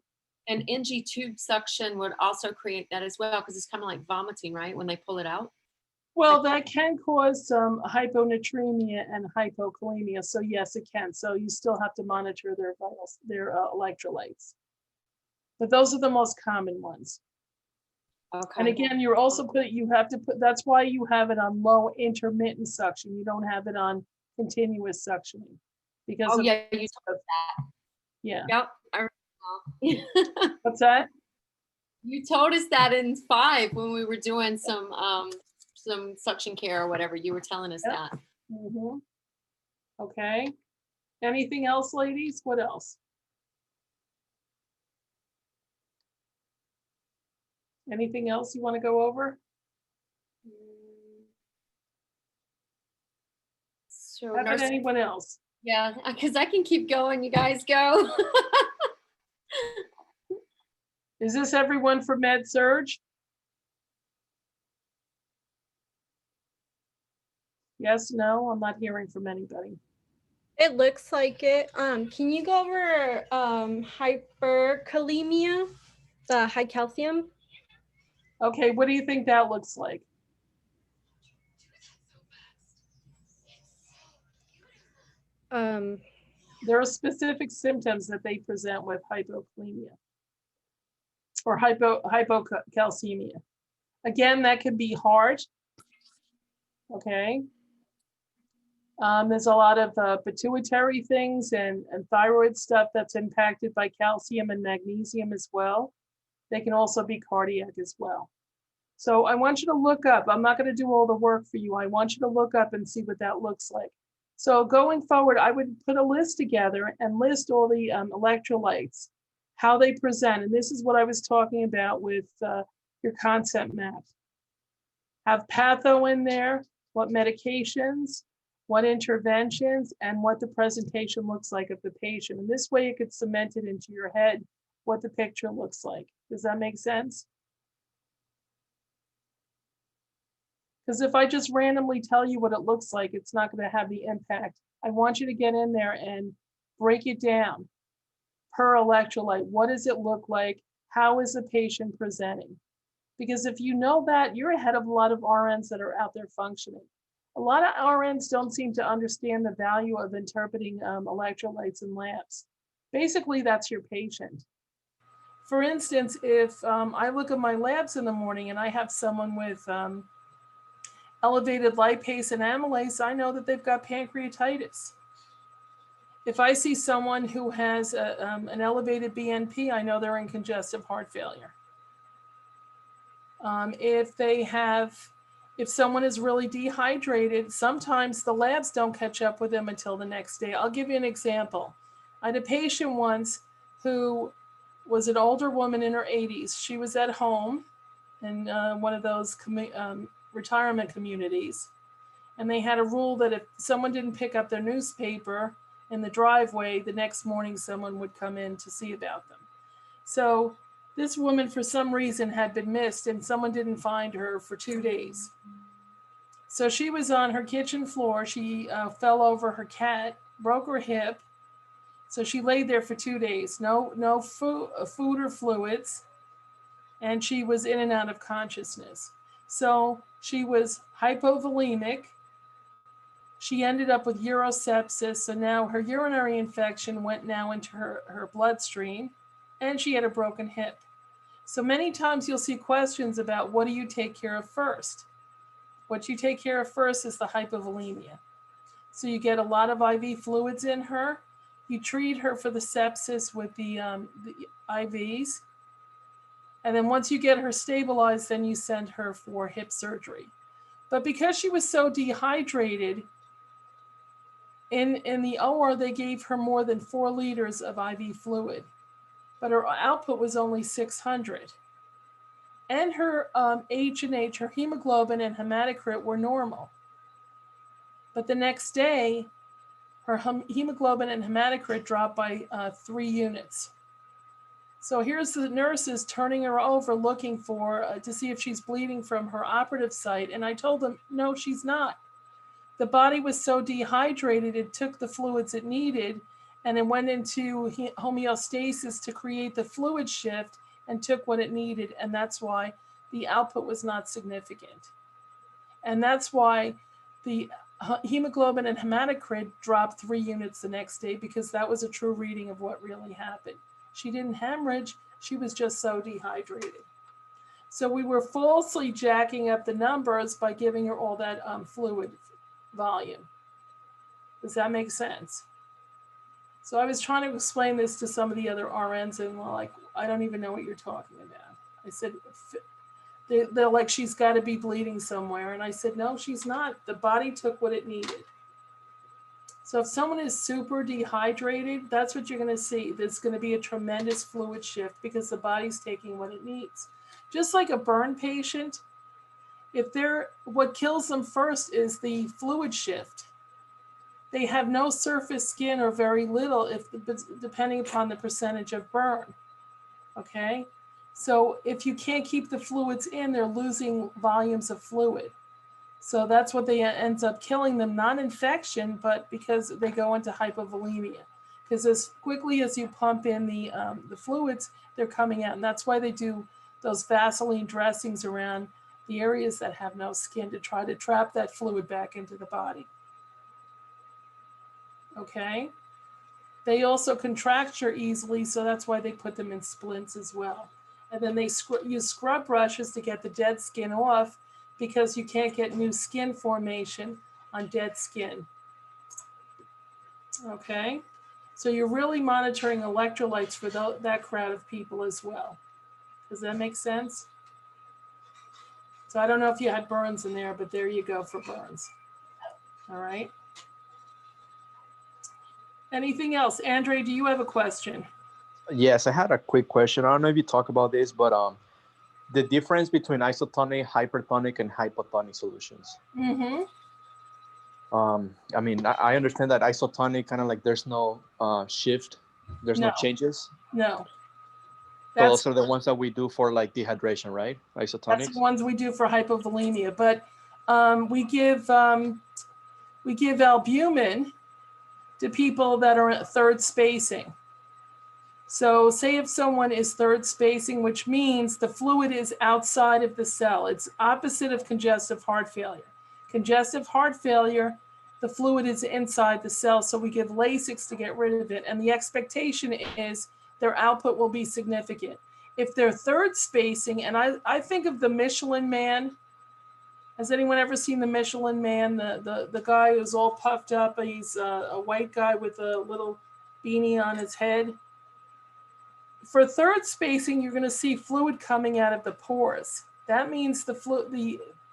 And NG tube suction would also create that as well, because it's kind of like vomiting, right? When they pull it out. Well, that can cause some hyponatremia and hypokalemia. So yes, it can. So you still have to monitor their vitals, their electrolytes. But those are the most common ones. Okay. And again, you're also you have to put, that's why you have it on low intermittent suction. You don't have it on continuous suctioning. Because you told us that. Yeah. Yep. I remember. What's that? You told us that in 5 when we were doing some suction care or whatever. You were telling us that. Okay. Anything else, ladies? What else? Anything else you want to go over? So How about anyone else? Yeah, because I can keep going. You guys go. Is this everyone for med surg? Yes, no, I'm not hearing from anybody. It looks like it. Can you go over hyperkalemia, the high calcium? Okay, what do you think that looks like? There are specific symptoms that they present with hypokalemia or hypocalcemia. Again, that can be hard. Okay. There's a lot of pituitary things and thyroid stuff that's impacted by calcium and magnesium as well. They can also be cardiac as well. So I want you to look up. I'm not going to do all the work for you. I want you to look up and see what that looks like. So going forward, I would put a list together and list all the electrolytes, how they present. And this is what I was talking about with your concept map. Have patho in there, what medications, what interventions, and what the presentation looks like of the patient. And this way you could cement it into your head what the picture looks like. Does that make sense? Because if I just randomly tell you what it looks like, it's not going to have the impact. I want you to get in there and break it down per electrolyte. What does it look like? How is the patient presenting? Because if you know that, you're ahead of a lot of RNs that are out there functioning. A lot of RNs don't seem to understand the value of interpreting electrolytes in labs. Basically, that's your patient. For instance, if I look at my labs in the morning and I have someone with elevated lipase and amylase, I know that they've got pancreatitis. If I see someone who has an elevated BNP, I know they're in congestive heart failure. If someone is really dehydrated, sometimes the labs don't catch up with them until the next day. I'll give you an example. I had a patient once who was an older woman in her 80s. She was at home in one of those retirement communities. And they had a rule that if someone didn't pick up their newspaper in the driveway, the next morning someone would come in to see about them. So this woman, for some reason, had been missed and someone didn't find her for 2 days. So she was on her kitchen floor. She fell over her cat, broke her hip. So she laid there for 2 days, no food or fluids, and she was in and out of consciousness. So she was hypovolemic. She ended up with urosepsis. So now her urinary infection went now into her bloodstream, and she had a broken hip. So many times you'll see questions about what do you take care of first? What you take care of first is the hypovolemia. So you get a lot of IV fluids in her. You treat her for the sepsis with the IVs. And then once you get her stabilized, then you send her for hip surgery. But because she was so dehydrated, in the OR, they gave her more than 4 liters of IV fluid, but her output was only 600. And her H&H, her hemoglobin and hematocrit were normal. But the next day, her hemoglobin and hematocrit dropped by 3 units. So here's the nurses turning her over looking for, to see if she's bleeding from her operative site. And I told them, no, she's not. The body was so dehydrated, it took the fluids it needed and it went into homeostasis to create the fluid shift and took what it needed. And that's why the output was not significant. And that's why the hemoglobin and hematocrit dropped 3 units the next day, because that was a true reading of what really happened. She didn't hemorrhage, she was just so dehydrated. So we were falsely jacking up the numbers by giving her all that fluid volume. Does that make sense? So I was trying to explain this to some of the other RNs and we're like, I don't even know what you're talking about. I said, they're like, she's got to be bleeding somewhere. And I said, no, she's not. The body took what it needed. So if someone is super dehydrated, that's what you're going to see. There's going to be a tremendous fluid shift because the body's taking what it needs. Just like a burn patient, what kills them first is the fluid shift. They have no surface skin or very little, depending upon the percentage of burn. Okay, so if you can't keep the fluids in, they're losing volumes of fluid. So that's what ends up killing them, not infection, but because they go into hypovolemia. Because as quickly as you pump in the fluids, they're coming out. And that's why they do those Vaseline dressings around the areas that have no skin to try to trap that fluid back into the body. Okay? They also contracture easily, so that's why they put them in splints as well. And then they use scrub brushes to get the dead skin off, because you can't get new skin formation on dead skin. Okay? So you're really monitoring electrolytes for that crowd of people as well. Does that make sense? So I don't know if you had burns in there, but there you go for burns. All right. Anything else? Andre, do you have a question? Yes, I had a quick question. I don't know if you talk about this, but the difference between isotonic, hypertonic, and hypotonic solutions. Mm-hmm. I mean, I understand that isotonic kind of like there's no shift, there's no changes. No. So those are the ones that we do for like dehydration, right? Isotonics. That's the ones we do for hypovolemia, but we give albumin to people that are at third spacing. So say if someone is third spacing, which means the fluid is outside of the cell. It's opposite of congestive heart failure. Congestive heart failure, the fluid is inside the cell, so we give Lasix to get rid of it. And the expectation is their output will be significant. If they're third spacing, and I think of the Michelin Man. Has anyone ever seen the Michelin Man? The guy who's all puffed up. He's a white guy with a little beanie on his head. For third spacing, you're going to see fluid coming out of the pores. That means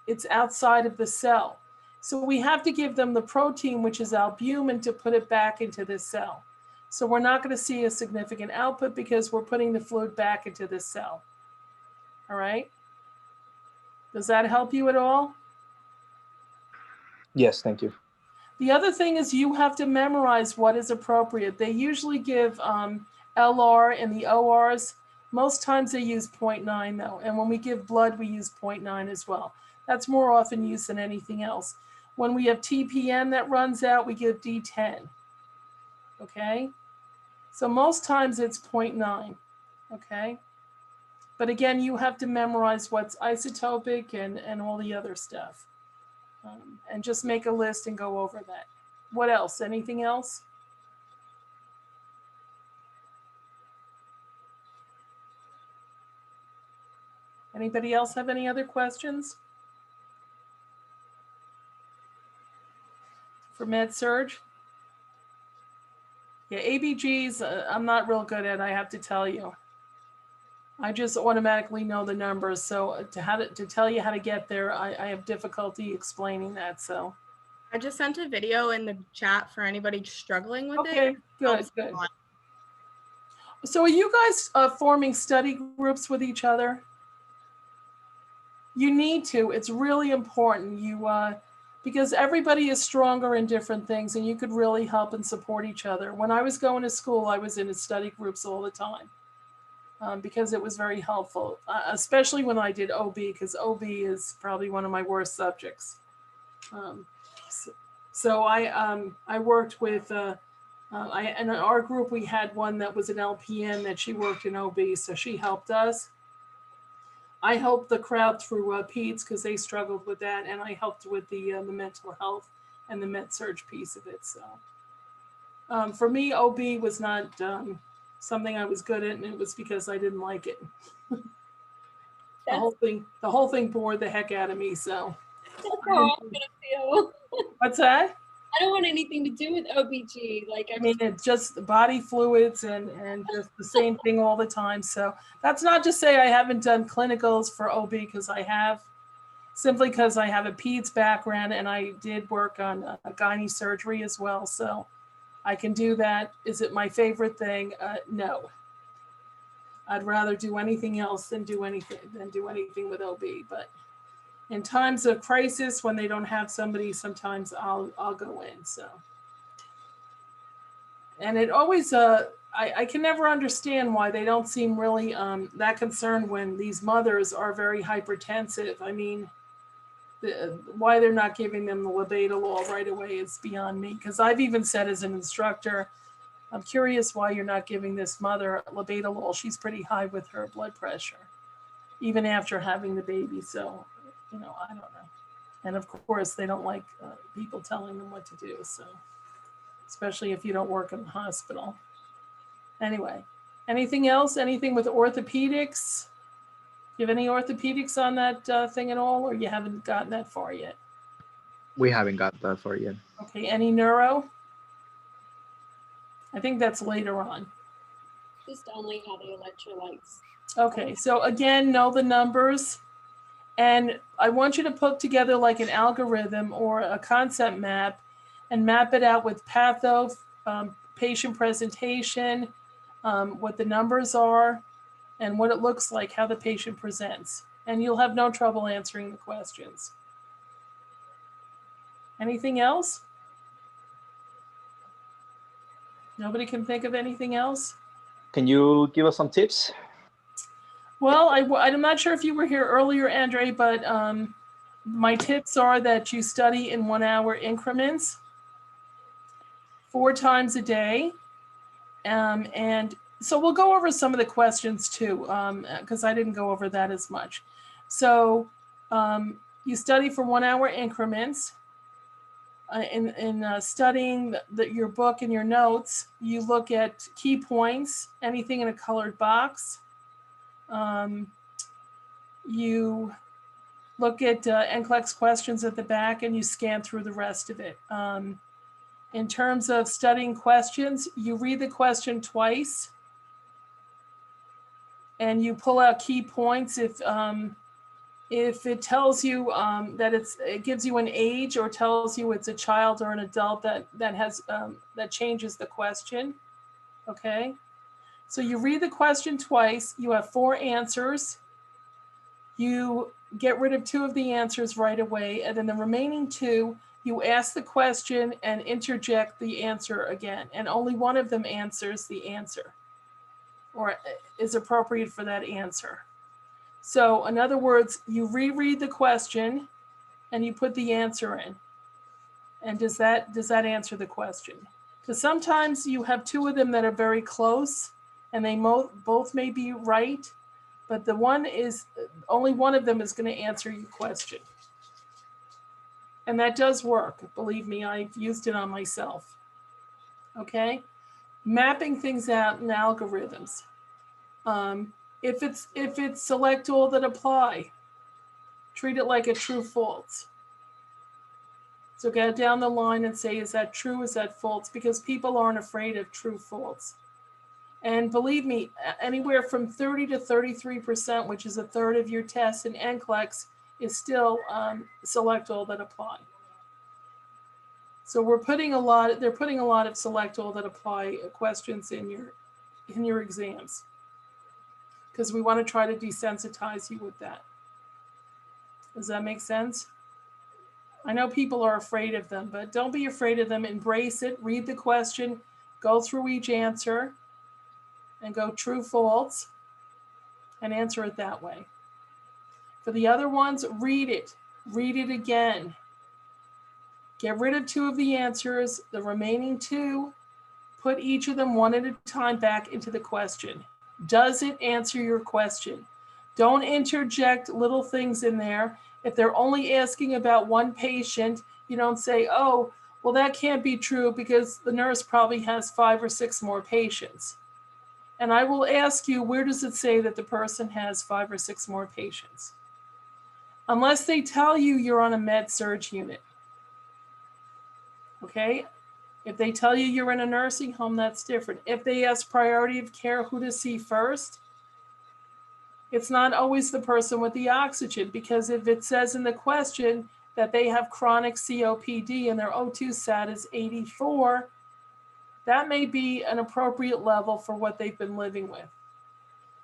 it's outside of the cell. So we have to give them the protein, which is albumin, to put it back into the cell. So we're not going to see a significant output because we're putting the fluid back into the cell. All right? Does that help you at all? Yes, thank you. The other thing is you have to memorize what is appropriate. They usually give LR in the ORs. Most times they use 0.9 though. And when we give blood, we use 0.9 as well. That's more often used than anything else. When we have TPN that runs out, we give D10. Okay? So most times it's 0.9. Okay? But again, you have to memorize what's isotopic and all the other stuff. And just make a list and go over that. What else? Anything else? Anybody else have any other questions for med-surg? Yeah, ABGs, I'm not real good at, I have to tell you. I just automatically know the numbers. So to tell you how to get there, I have difficulty explaining that. So I just sent a video in the chat for anybody struggling with it. Okay, good. So are you guys forming study groups with each other? You need to. It's really important. Because everybody is stronger in different things, and you could really help and support each other. When I was going to school, I was in study groups all the time because it was very helpful, especially when I did OB, because OB is probably one of my worst subjects. So I worked with, in our group, we had one that was an LPN that she worked in OB, so she helped us. I helped the crowd through peds because they struggled with that, and I helped with the mental health and the med-surg piece of it. So for me, OB was not something I was good at, and it was because I didn't like it. The whole thing bored the heck out of me. So That's how I'm gonna feel. What's that? I don't want anything to do with OBG. I mean, it's just the body fluids and just the same thing all the time. So that's not to say I haven't done clinicals for OB, because I have, simply because I have a peds background and I did work on gynae surgery as well. So I can do that. Is it my favorite thing? No. I'd rather do anything else than do anything with OB. But in times of crisis, when they don't have somebody, sometimes I'll go in. So, and it always I can never understand why they don't seem really that concerned when these mothers are very hypertensive. I mean, why they're not giving them the labetalol right away is beyond me. Because I've even said as an instructor, I'm curious why you're not giving this mother labetalol. She's pretty high with her blood pressure, even after having the baby. So, I don't know. And of course, they don't like people telling them what to do. So, especially if you don't work in the hospital. Anyway, anything else? Anything with orthopedics? Do you have any orthopedics on that thing at all, or you haven't gotten that far yet? We haven't got that far yet. Okay, any neuro? I think that's later on. Just only how the electrolytes. Okay, so again, know the numbers. And I want you to put together like an algorithm or a concept map and map it out with patho, patient presentation, what the numbers are, and what it looks like, how the patient presents. And you'll have no trouble answering the questions. Anything else? Nobody can think of anything else? Can you give us some tips? Well, I'm not sure if you were here earlier, Andre, but my tips are that you study in 1 hour increments 4 times a day. And so we'll go over some of the questions too, because I didn't go over that as much. So you study for 1 hour increments. In studying your book and your notes, you look at key points, anything in a colored box. You look at NCLEX questions at the back and you scan through the rest of it. In terms of studying questions, you read the question twice and you pull out key points. If it tells you that it gives you an age or tells you it's a child or an adult, that changes the question. Okay. So you read the question twice, you have 4 answers, you get rid of 2 of the answers right away, and then the remaining 2, you ask the question and interject the answer again, and only one of them answers the answer. or is appropriate for that answer. So in other words, you reread the question and you put the answer in. And does that answer the question? Because sometimes you have two of them that are very close and they both may be right, but only one of them is going to answer your question. And that does work. Believe me, I've used it on myself. Okay? Mapping things out in algorithms. If it's select all that apply, treat it like a true false. So go down the line and say, is that true? Is that false? Because people aren't afraid of true false. And believe me, anywhere from 30 to 33%, which is a third of your test in NCLEX, is still select all that apply. So they're putting a lot of select all that apply questions in your exams, because we want to try to desensitize you with that. Does that make sense? I know people are afraid of them, but don't be afraid of them. Embrace it. Read the question, go through each answer, and go true, false, and answer it that way. For the other ones, read it. Read it again. Get rid of two of the answers. The remaining two, put each of them one at a time back into the question. Does it answer your question? Don't interject little things in there. If they're only asking about one patient, you don't say, oh, well, that can't be true because the nurse probably has 5 or 6 more patients. And I will ask you, where does it say that the person has 5 or 6 more patients? Unless they tell you you're on a med-surg unit. Okay? If they tell you you're in a nursing home, that's different. If they ask priority of care, who to see first, it's not always the person with the oxygen, because if it says in the question that they have chronic COPD and their O2 sat is 84, that may be an appropriate level for what they've been living with.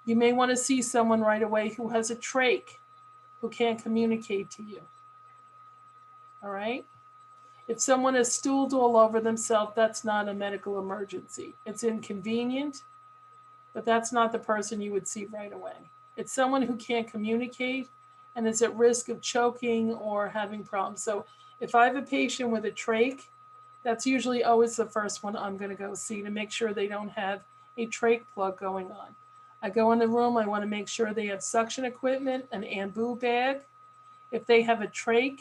You may want to see someone right away who has a trach, who can't communicate to you. All right? If someone has stooled all over themselves, that's not a medical emergency. It's inconvenient, but that's not the person you would see right away. It's someone who can't communicate and is at risk of choking or having problems. So if I have a patient with a trach, that's usually always the first one I'm going to go see to make sure they don't have a trach plug going on. I go in the room, I want to make sure they have suction equipment, an ambu bag. If they have a trach,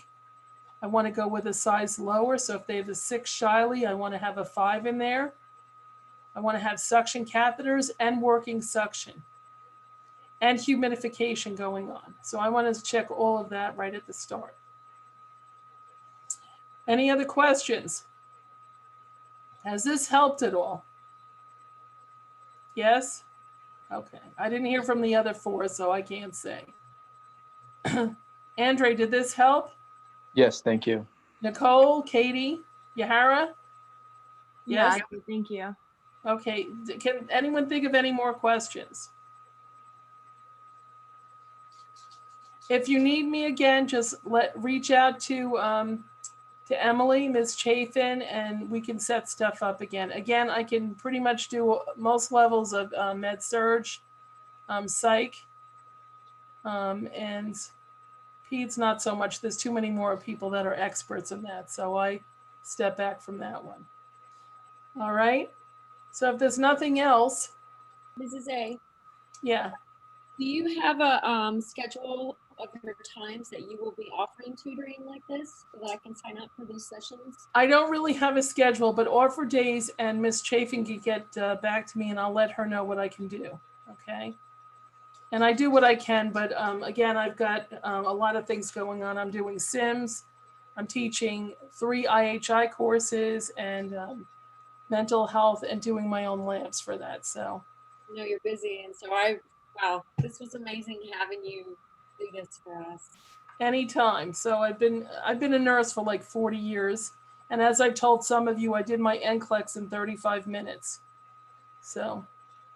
I want to go with a size lower. So if they have a 6 Shiley, I want to have a 5 in there. I want to have suction catheters and working suction and humidification going on. So I want to check all of that right at the start. Any other questions? Has this helped at all? Yes? Okay. I didn't hear from the other 4, so I can't say. Andre, did this help? Yes, thank you. Nicole, Katie, Yahara? Yes? Yeah, thank you. Okay. Can anyone think of any more questions? If you need me again, just reach out to Emily, Ms. Chafin, and we can set stuff up again. Again, I can pretty much do most levels of med-surg, psych, and peds not so much. There's too many more people that are experts in that, so I step back from that one. All right. So if there's nothing else. Mrs. A, Yeah. do you have a schedule of your times that you will be offering tutoring like this so that I can sign up for those sessions? I don't really have a schedule, but offer days and Ms. Chafin can get back to me and I'll let her know what I can do. Okay. And I do what I can, but again, I've got a lot of things going on. I'm doing Sims. I'm teaching 3 IHI courses and mental health and doing my own labs for that. So I know you're busy. And so wow, this was amazing having you do this for us. Anytime. So I've been a nurse for like 40 years. And as I've told some of you, I did my NCLEX in 35 minutes. So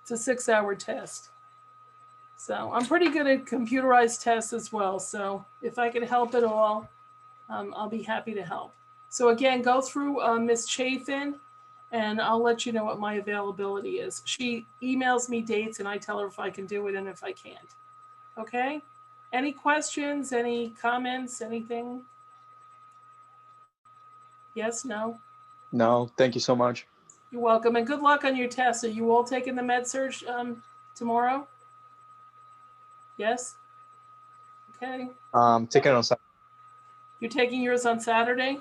it's a 6-hour test. So I'm pretty good at computerized tests as well. So if I can help at all, I'll be happy to help. So again, go through Ms. Chafin and I'll let you know what my availability is. She emails me dates and I tell her if I can do it and if I can't. Okay? Any questions, any comments, anything? Yes, no? No, thank you so much. You're welcome, and good luck on your test. Are you all taking the med-surg tomorrow? Yes? Okay. Taking it on Saturday. You're taking yours on Saturday,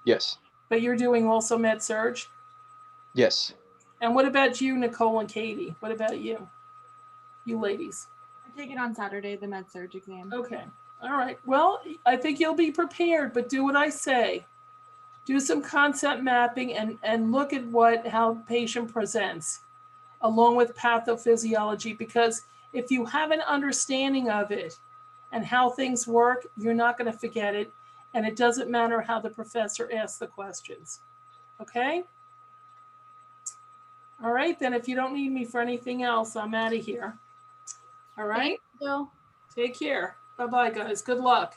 Yes. but you're doing also med-surg? Yes. And what about you, Nicole and Katie? What about you? You ladies? I take it on Saturday, the med-surg exam. Okay. All right. Well, I think you'll be prepared, but do what I say. Do some concept mapping and look at how the patient presents along with pathophysiology, because if you have an understanding of it and how things work, you're not going to forget it. And it doesn't matter how the professor asks the questions. Okay? All right, then if you don't need me for anything else, I'm out of here. All right? Thank you. Take care. Bye-bye, guys. Good luck.